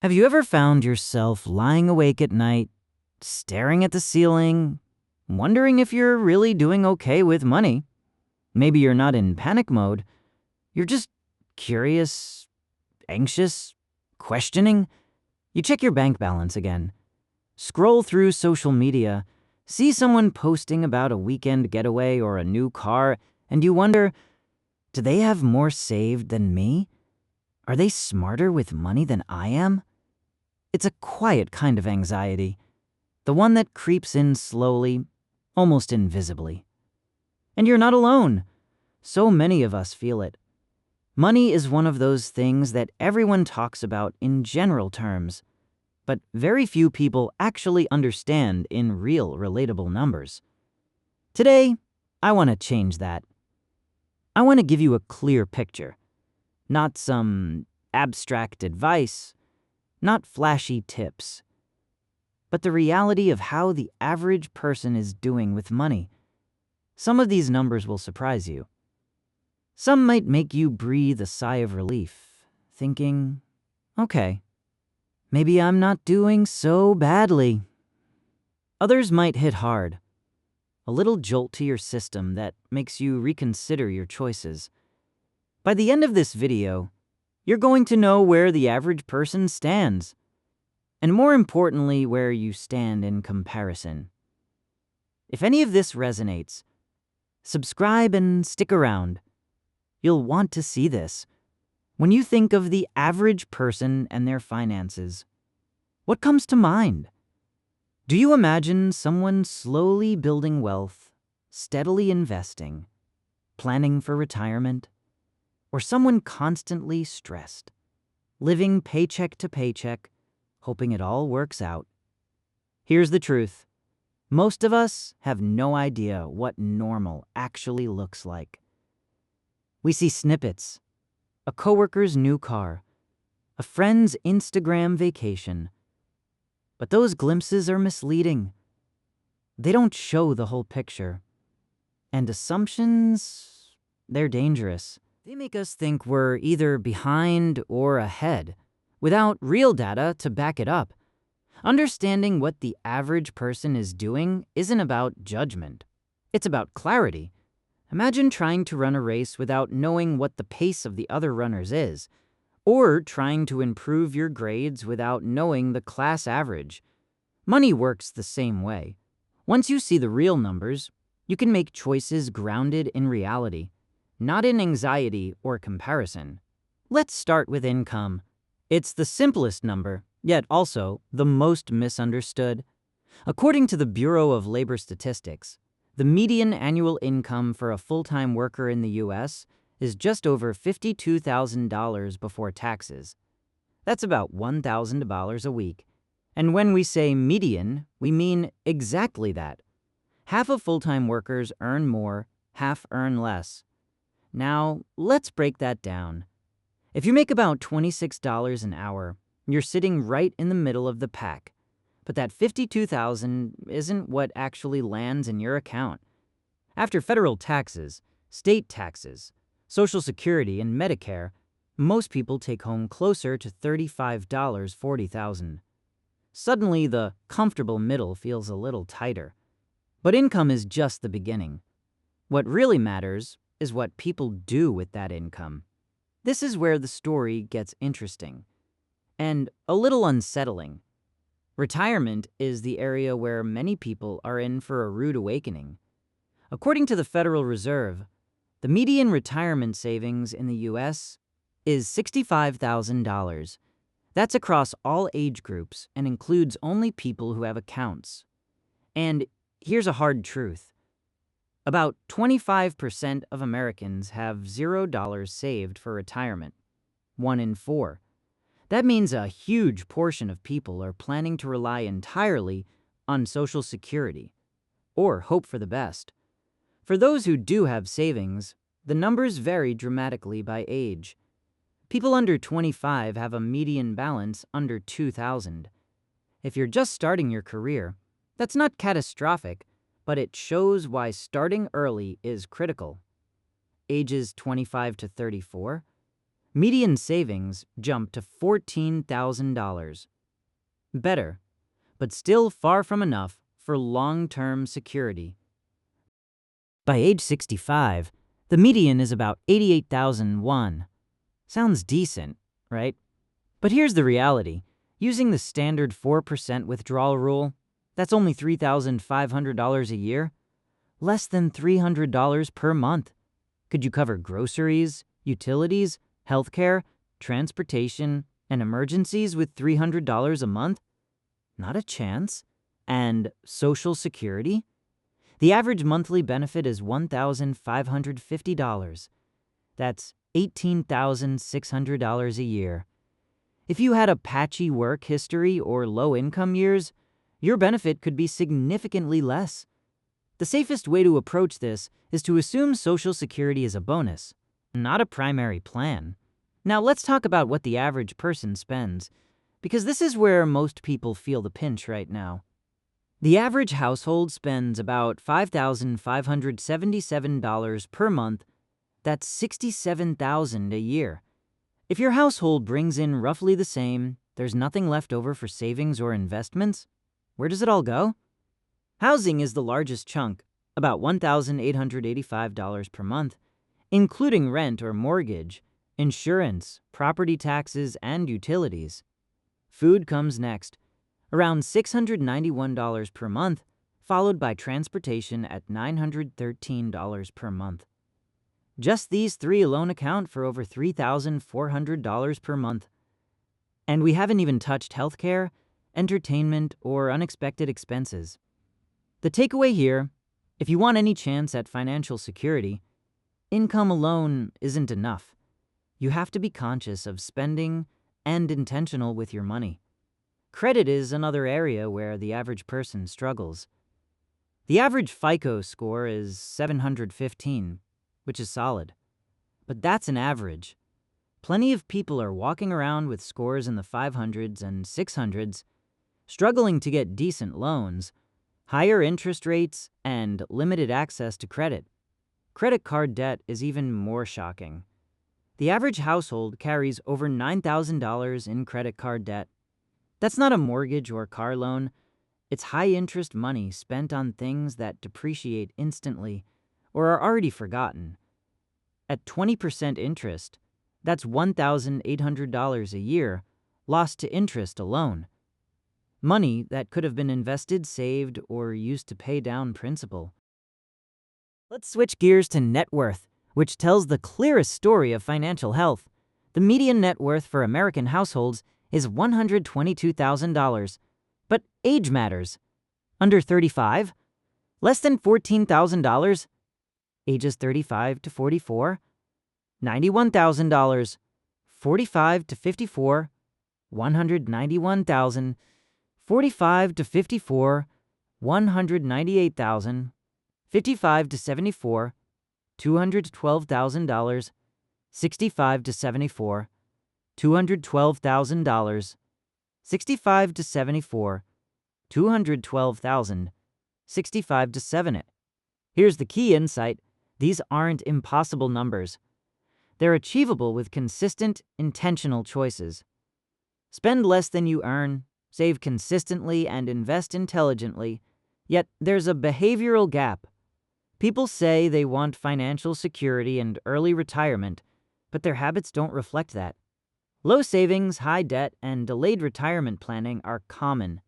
Have you ever found yourself lying awake at night, staring at the ceiling, wondering if you're really doing okay with money? Maybe you're not in panic mode. You're just curious, anxious, questioning. You check your bank balance again, scroll through social media, see someone posting about a weekend getaway or a new car, and you wonder, do they have more saved than me? Are they smarter with money than I am? It's a quiet kind of anxiety, the one that creeps in slowly, almost invisibly. And you're not alone. So many of us feel it. Money is one of those things that everyone talks about in general terms, but very few people actually understand in real, relatable numbers. Today, I want to change that. I want to give you a clear picture, not some abstract advice, not flashy tips, but the reality of how the average person is doing with money. Some of these numbers will surprise you. Some might make you breathe a sigh of relief, thinking, okay, maybe I'm not doing so badly. Others might hit hard, a little jolt to your system that makes you reconsider your choices. By the end of this video, you're going to know where the average person stands, and more importantly, where you stand in comparison. If any of this resonates, subscribe and stick around. You'll want to see this. When you think of the average person and their finances, what comes to mind? Do you imagine someone slowly building wealth, steadily investing, planning for retirement? Or someone constantly stressed, living paycheck to paycheck, hoping it all works out? Here's the truth. Most of us have no idea what normal actually looks like. We see snippets, a coworker's new car, a friend's Instagram vacation. But those glimpses are misleading. They don't show the whole picture. And assumptions, they're dangerous. They make us think we're either behind or ahead, without real data to back it up. Understanding what the average person is doing isn't about judgment. It's about clarity. Imagine trying to run a race without knowing what the pace of the other runners is, or trying to improve your grades without knowing the class average. Money works the same way. Once you see the real numbers, you can make choices grounded in reality, not in anxiety or comparison. Let's start with income. It's the simplest number, yet also the most misunderstood. According to the Bureau of Labor Statistics, the median annual income for a full-time worker in the U.S. is just over $52,000 before taxes. That's about $1,000 a week. And when we say median, we mean exactly that. Half of full-time workers earn more, half earn less. Now, let's break that down. If you make about $26 an hour, you're sitting right in the middle of the pack. But that $52,000 isn't what actually lands in your account. After federal taxes, state taxes, Social Security, and Medicare, most people take home closer to $35,40,000. Suddenly, the comfortable middle feels a little tighter. But income is just the beginning. What really matters is what people do with that income. This is where the story gets interesting and a little unsettling. Retirement is the area where many people are in for a rude awakening. According to the Federal Reserve, the median retirement savings in the U.S. is $65,000. That's across all age groups and includes only people who have accounts. And here's a hard truth. About 25% of Americans have $0 saved for retirement, 1 in 4. That means a huge portion of people are planning to rely entirely on Social Security, or hope for the best. For those who do have savings, the numbers vary dramatically by age. People under 25 have a median balance under $2,000. If you're just starting your career, that's not catastrophic, but it shows why starting early is critical. Ages 25 to 34, Median savings jumped to $14,000. Better, but still far from enough for long-term security. By age 65, the median is about $88,001. Sounds decent, right? But here's the reality. Using the standard 4% withdrawal rule, that's only $3,500 a year. Less than $300 per month. Could you cover groceries, utilities, healthcare, transportation, and emergencies with $300 a month? Not a chance. And Social Security? The average monthly benefit is $1,550. That's $18,600 a year. If you had a patchy work history or low-income years, your benefit could be significantly less. The safest way to approach this is to assume Social Security is a bonus, not a primary plan. Now let's talk about what the average person spends, because this is where most people feel the pinch right now. The average household spends about $5,577 per month. That's $67,000 a year. If your household brings in roughly the same, there's nothing left over for savings or investments. Where does it all go? Housing is the largest chunk, about $1,885 per month, including rent or mortgage, insurance, property taxes, and utilities. Food comes next, around $691 per month, followed by transportation at $913 per month. Just these three alone account for over $3,400 per month. And we haven't even touched healthcare, entertainment, or unexpected expenses. The takeaway here, if you want any chance at financial security, income alone isn't enough. You have to be conscious of spending and intentional with your money. Credit is another area where the average person struggles. The average FICO score is 715, which is solid. But that's an average. Plenty of people are walking around with scores in the 500s and 600s, struggling to get decent loans, higher interest rates, and limited access to credit. Credit card debt is even more shocking. The average household carries over $9,000 in credit card debt. That's not a mortgage or car loan. It's high-interest money spent on things that depreciate instantly or are already forgotten. At 20% interest, that's $1,800 a year lost to interest alone. Money that could have been invested, saved, or used to pay down principal. Let's switch gears to net worth, which tells the clearest story of financial health. The median net worth for American households is $122,000. But age matters. Under 35? Less than $14,000? Ages 35 to 44? $91,000. 45 to 54? $191,000. 45 to 54? $198,000. 55 to 74? $212,000. 65 to 74? $212,000. 65 to 74, $212,000, 65 to 70. Here's the key insight. These aren't impossible numbers. They're achievable with consistent, intentional choices. Spend less than you earn, save consistently, and invest intelligently. Yet there's a behavioral gap. People say they want financial security and early retirement, but their habits don't reflect that. Low savings, high debt, and delayed retirement planning are common.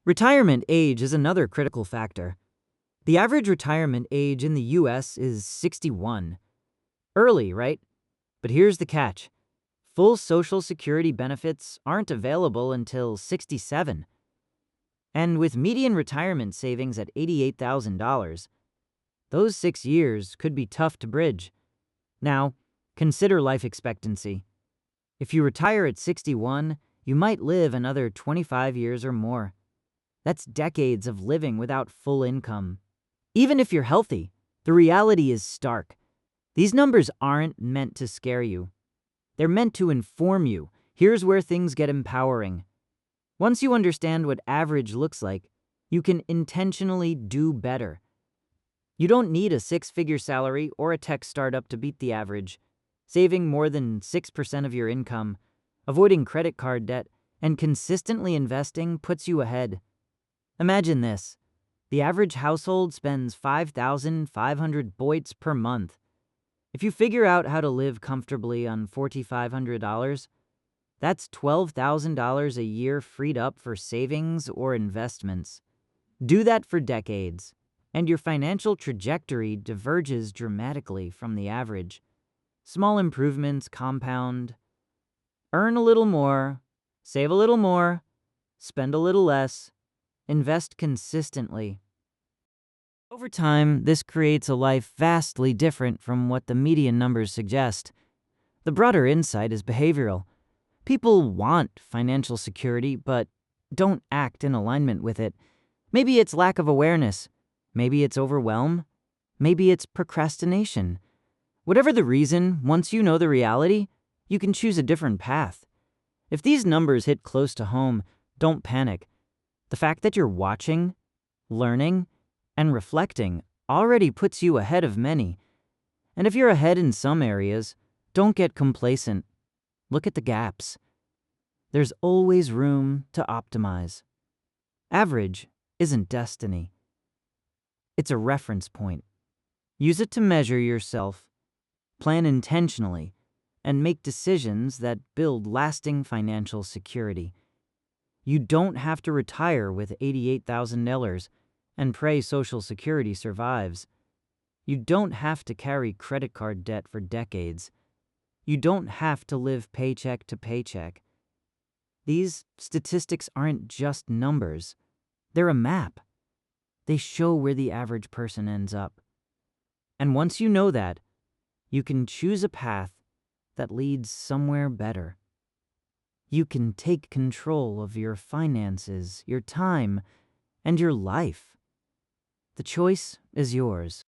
Retirement age is another critical factor. The average retirement age in the US is 61. Early, right? But here's the catch. Full Social Security benefits aren't available until 67. And with median retirement savings at $88,000, those 6 years could be tough to bridge. Now, consider life expectancy. If you retire at 61, you might live another 25 years or more. That's decades of living without full income. Even if you're healthy, the reality is stark. These numbers aren't meant to scare you. They're meant to inform you. Here's where things get empowering. Once you understand what average looks like, you can intentionally do better. You don't need a 6-figure salary or a tech startup to beat the average. Saving more than 6% of your income, avoiding credit card debt, and consistently investing puts you ahead. Imagine this. The average household spends 5,500 boits per month. If you figure out how to live comfortably on $4,500, that's $12,000 a year freed up for savings or investments. Do that for decades, and your financial trajectory diverges dramatically from the average. Small improvements compound. Earn a little more, save a little more, spend a little less, invest consistently. Over time, this creates a life vastly different from what the median numbers suggest. The broader insight is behavioral. People want financial security, but don't act in alignment with it. Maybe it's lack of awareness. Maybe it's overwhelm. Maybe it's procrastination. Whatever the reason, once you know the reality, you can choose a different path. If these numbers hit close to home, don't panic. The fact that you're watching, learning, and reflecting already puts you ahead of many. And if you're ahead in some areas, don't get complacent. Look at the gaps. There's always room to optimize. Average isn't destiny. It's a reference point. Use it to measure yourself, plan intentionally, and make decisions that build lasting financial security. You don't have to retire with $88,000 and pray Social Security survives. You don't have to carry credit card debt for decades. You don't have to live paycheck to paycheck. These statistics aren't just numbers. They're a map. They show where the average person ends up. And once you know that, you can choose a path that leads somewhere better. You can take control of your finances, your time, and your life. The choice is yours.